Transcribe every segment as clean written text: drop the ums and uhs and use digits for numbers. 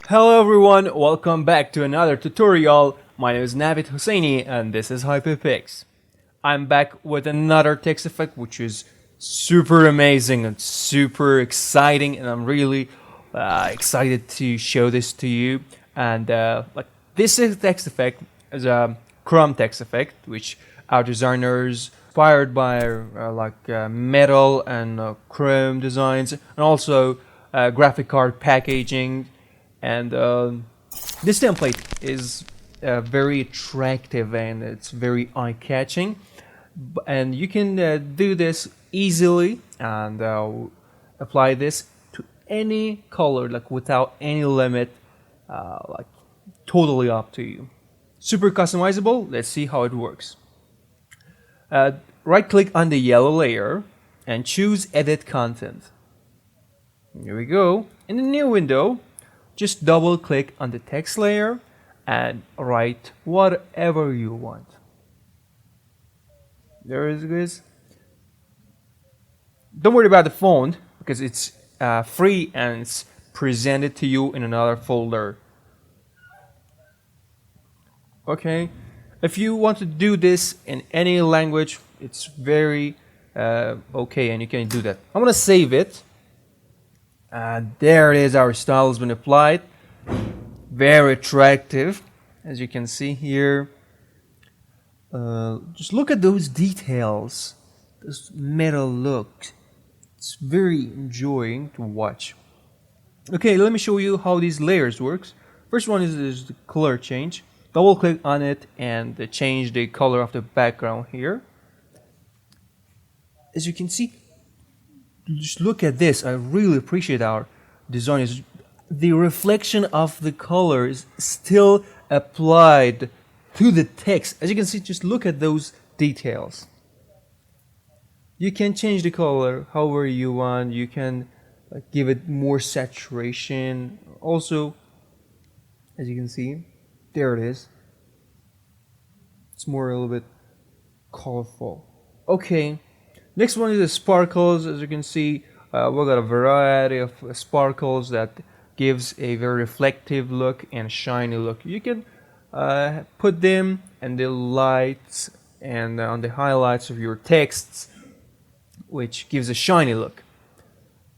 Hello everyone, welcome back to another tutorial. My name is Navid Hosseini and this is Hyperpix. I'm back with another text effect which is super amazing and super exciting, and I'm really excited to show this to you. And this is text effect is a Chrome text effect which our designers inspired by metal and Chrome designs, and also graphic card packaging. And this template is very attractive and it's very eye-catching, and you can do this easily and apply this to any color, like without any limit, like totally up to you. Super customizable. Let's see how it works. uh, Right click on the yellow layer and choose edit content. Here we go. In the new window, just double click on the text layer and write whatever you want. There it is. Don't worry about the font because it's free and it's presented to you in another folder. Okay. If you want to do this in any language, it's very okay, and you can do that. I'm gonna save it. There it is. Our style has been applied. Very attractive, as you can see here. Just look at those details, this metal look. It's very enjoying to watch. Okay, let me show you how these layers works. First one is the color change. Double click on it and change the color of the background here. As you can see, just look at this. I really appreciate our designers. The reflection of the color is still applied to the text. As you can see, just look at those details. You can change the color however you want. You can give it more saturation. Also, as you can see, there it is. It's more a little bit colorful. Okay, next one is the sparkles. As you can see, we've got a variety of sparkles that gives a very reflective look and shiny look. You can put them in the lights and on the highlights of your texts, which gives a shiny look.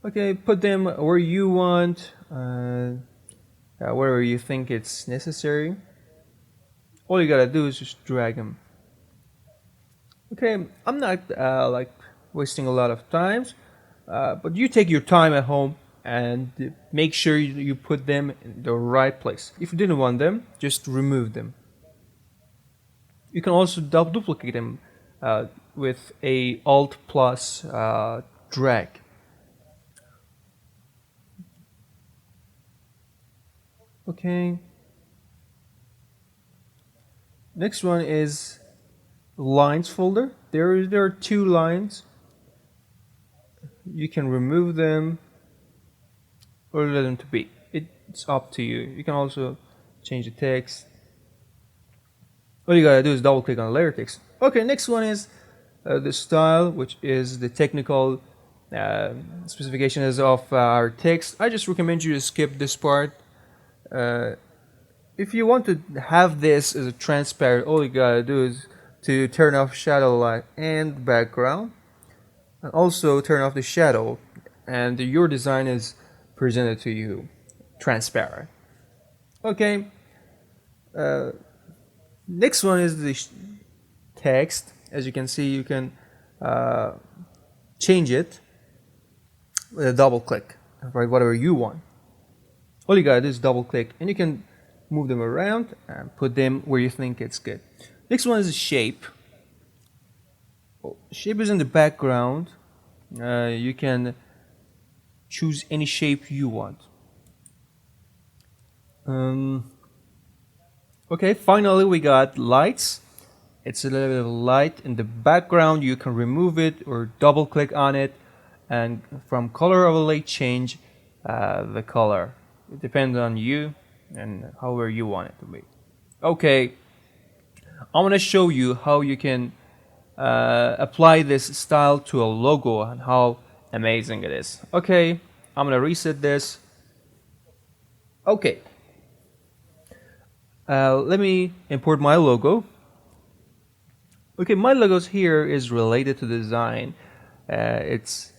Okay, put them where you want, wherever you think it's necessary. All you gotta do is just drag them. Okay, I'm not wasting a lot of time, but you take your time at home and make sure you put them in the right place. If you didn't want them, just remove them. You can also duplicate them with a Alt plus drag. Okay. Next one is lines folder. There are two lines. You can remove them or let them to be. It's up to you. You can also change the text. All you gotta do is double click on layer text. Okay, next one is the style, which is the technical specifications of our text. I just recommend you to skip this part. If you want to have this as a transparent, all you gotta do is to turn off shadow light and background, and also turn off the shadow, and your design is presented to you transparent. Okay. Next one is the text. As you can see, you can change it with a double click, right? Whatever you want. All you gotta do is double click, and you can move them around and put them where you think it's good. Next one is shape. Shape is in the background. You can choose any shape you want. Okay, finally we got lights. It's a little bit of light in the background. You can remove it or double click on it, and from color overlay change the color. It depends on you and however you want it to be. Okay, I'm gonna show you how you can apply this style to a logo and how amazing it is. Okay, I'm gonna reset this. Okay, Let me import my logo. Okay, my logos here is related to design. It's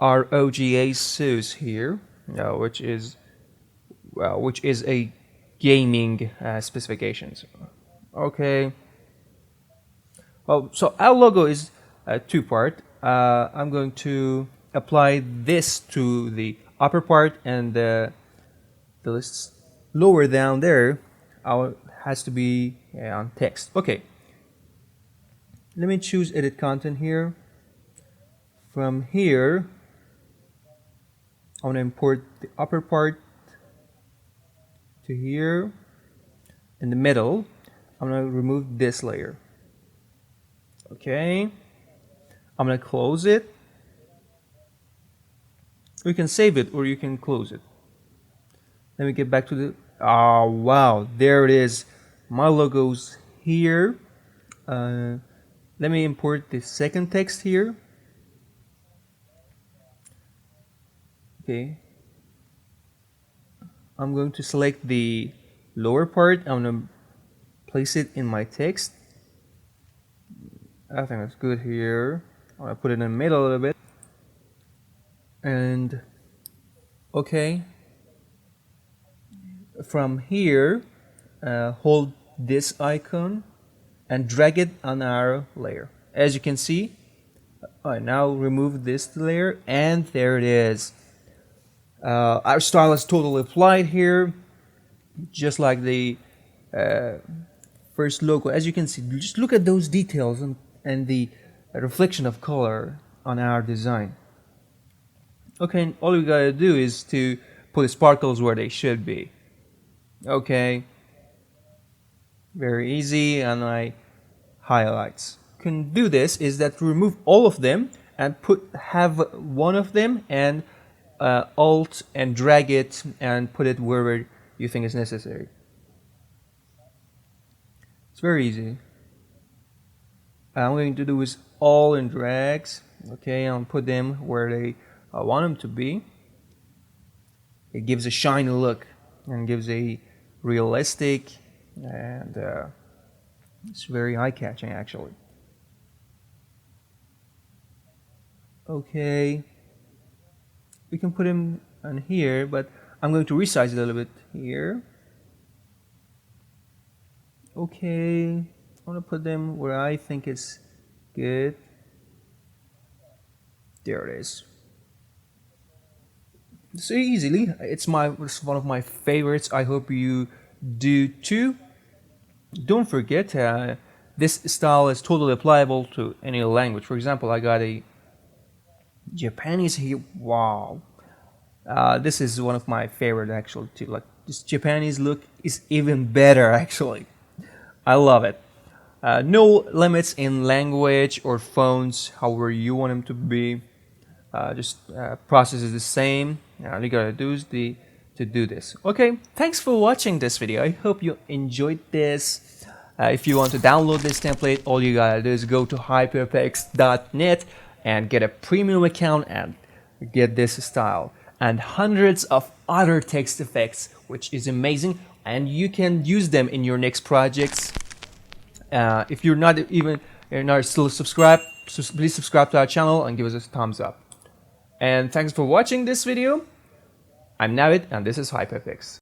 ROG Asus here, which is a gaming specifications. Okay. Well, so our logo is two-part. I'm going to apply this to the upper part, and the list lower down there has to be on text. Okay. Let me choose edit content here. From here, I want to import the upper part to here. In the middle, I'm going to remove this layer. Okay. I'm going to close it. You can save it or you can close it. Let me get back to the... Oh, wow. There it is. My logo's here. Let me import the second text here. Okay. I'm going to select the lower part. I'm going to place it in my text. I think that's good here. I'm going to put it in the middle a little bit. And okay. From here, hold this icon and drag it on our layer. As you can see, I now remove this layer, and there it is. Our style is totally applied here, just like the first logo. As you can see, just look at those details and the reflection of color on our design. Okay, all you gotta do is to put the sparkles where they should be. Okay, very easy. And my highlights. Can do this is that remove all of them and have one of them and alt and drag it and put it wherever you think is necessary. It's very easy. I'm going to do is all in drags. Okay, I'll put them where I want them to be. It gives a shiny look and gives a realistic, and it's very eye-catching actually. Okay, we can put him on here, but I'm going to resize it a little bit here. Okay, I want to put them where I think it's good. There it is. So easily, it's one of my favorites. I hope you do too. Don't forget, this style is totally applicable to any language. For example, I got a Japanese here. Wow, this is one of my favorite actually too. Like, this Japanese look is even better actually. I love it. No limits in language or fonts, however you want them to be. Process is the same. All you gotta do is to do this. Okay, thanks for watching this video. I hope you enjoyed this. If you want to download this template, all you gotta do is go to hyperpix.net and get a premium account and get this style and hundreds of other text effects, which is amazing, and you can use them in your next projects. If you're not still subscribed, please subscribe to our channel and give us a thumbs up. And thanks for watching this video. I'm Navid, and this is HyperPix.